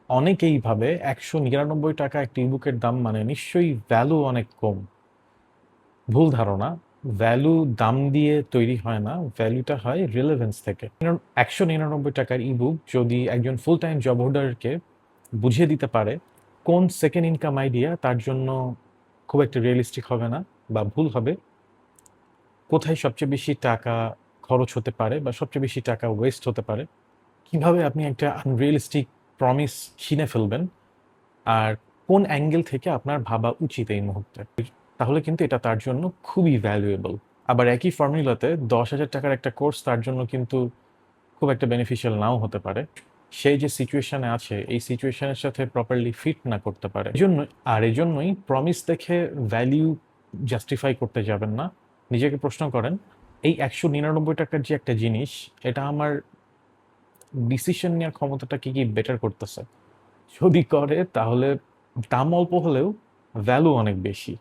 অনেকেই ভাবে ১৯৯ টাকা একটা ইবুকের দাম মানে নিশ্চয়ই ভ্যালু অনেক কম। ভুল ধারণা। ভ্যালু দাম দিয়ে তৈরি হয় না, ভ্যালুটা হয় রিলেভেন্স থেকে। ১৯৯ টাকার ইবুক যদি একজন ফুল টাইম জব হোল্ডারকে বুঝিয়ে দিতে পারে কোন সেকেন্ড ইনকাম আইডিয়া তার জন্য খুব একটা রিয়েলিস্টিক হবে না বা ভুল হবে, কোথায় সবচেয়ে বেশি টাকা খরচ হতে পারে বা সবচেয়ে বেশি টাকা ওয়েস্ট হতে পারে, কিভাবে আপনি একটা আনরিয়েলিস্টিক প্রমিস ছিনে ফেলবেন, আর কোন অ্যাঙ্গেল থেকে আপনার ভাবা উচিত এই মুহূর্তে, তাহলে কিন্তু এটা তার জন্য খুবই ভ্যালুয়েবল। আবার একই ফর্মুলাতে ১০,০০০ টাকার একটা কোর্স তার জন্য কিন্তু খুব একটা বেনিফিশিয়াল নাও হতে পারে। সেই যে সিচুয়েশনে আছে এই সিচুয়েশনের সাথে প্রপারলি ফিট না করতে পারে। এজন্যই প্রমিস দেখে ভ্যালিউ জাস্টিফাই করতে যাবেন না। নিজেকে প্রশ্ন করেন, এই ১৯৯ টাকার যে একটা জিনিস, এটা আমার ডিসিশন নেওয়ার ক্ষমতাটাকে কি বেটার করতেছে? যদি করে তাহলে দাম অল্প হলেও ভ্যালু অনেক বেশি।